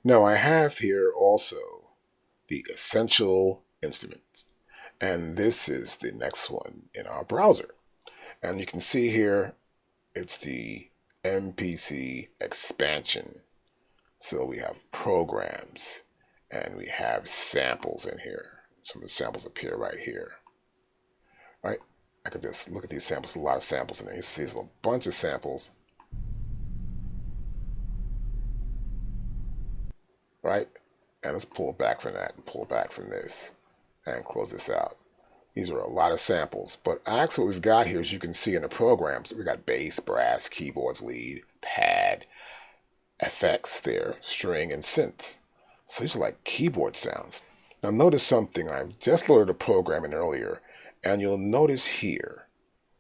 Now I have here also the essential instruments, and this is the next one in our browser. And you can see here it's the MPC expansion. So we have programs and we have samples in here. Some of the samples appear right here, right? I could just look at these samples, a lot of samples in there. You see there's a bunch of samples, right? And let's pull back from that and pull back from this and close this out. These are a lot of samples, but actually what we've got here, as you can see in the programs, we got bass, brass, keyboards, lead, pad, effects there, string, and synth. So these are like keyboard sounds. Now notice something. I've just loaded a program in earlier, and you'll notice here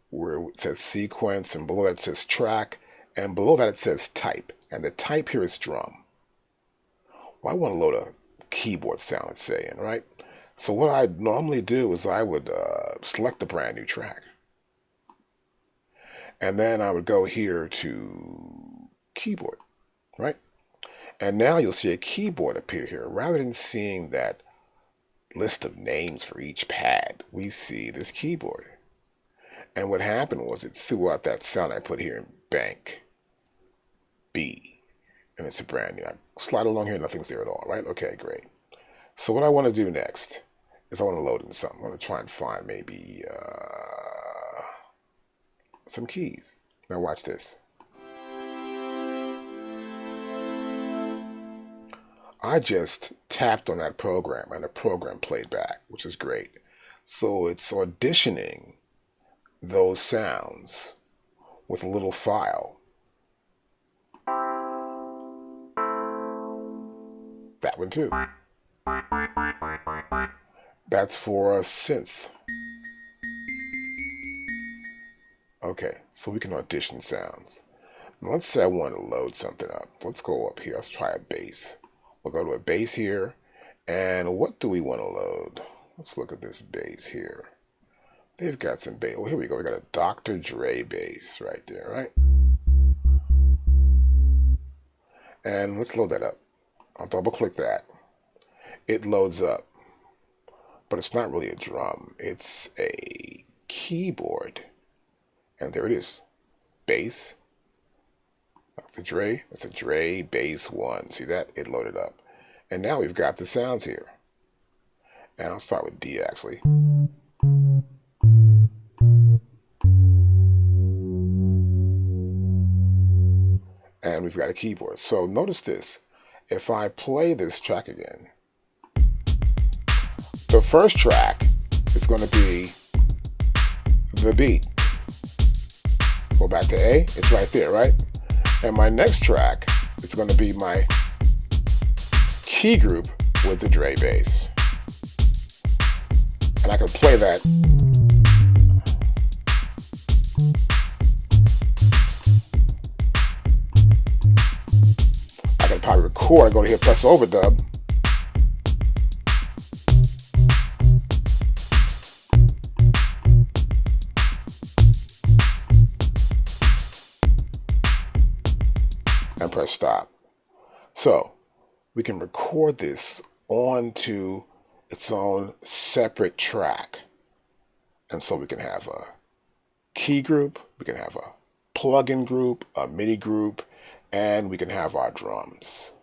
where it says sequence, and below that it says track, and below that it says type. And the type here is drum. Well, I want to load a keyboard sound, it's saying, right? So what I'd normally do is I would select a brand new track. And then I would go here to keyboard, right? And now you'll see a keyboard appear here. Rather than seeing that list of names for each pad, we see this keyboard. And what happened was it threw out that sound I put here in bank B. And it's a brand new. I slide along here, nothing's there at all, right? Okay, great. So what I want to do next is I want to load in something. I want to try and find maybe some keys. Now watch this. I just tapped on that program and the program played back, which is great. So it's auditioning those sounds with a little file. That one too. That's for a synth. Okay, so we can audition sounds. Now let's say I want to load something up. Let's go up here. Let's try a bass. We'll go to a bass here. And what do we want to load? Let's look at this bass here. They've got some bass. Well, here we go. We got a Dr. Dre bass right there, right? And let's load that up. I'll double click that. It loads up. But it's not really a drum. It's a keyboard. And there it is. Bass. Dr. Dre. That's a Dre bass 1. See that? It loaded up. And now we've got the sounds here. And I'll start with D actually. And we've got a keyboard. So notice this. If I play this track again, the first track is going to be the beat. Go back to A, it's right there, right? And my next track is going to be my key group with the Dre bass. And I can play that. I can probably record and go to here, press overdub. And press stop. So we can record this onto its own separate track. And so we can have a key group, we can have a plugin group, a MIDI group, and we can have our drums.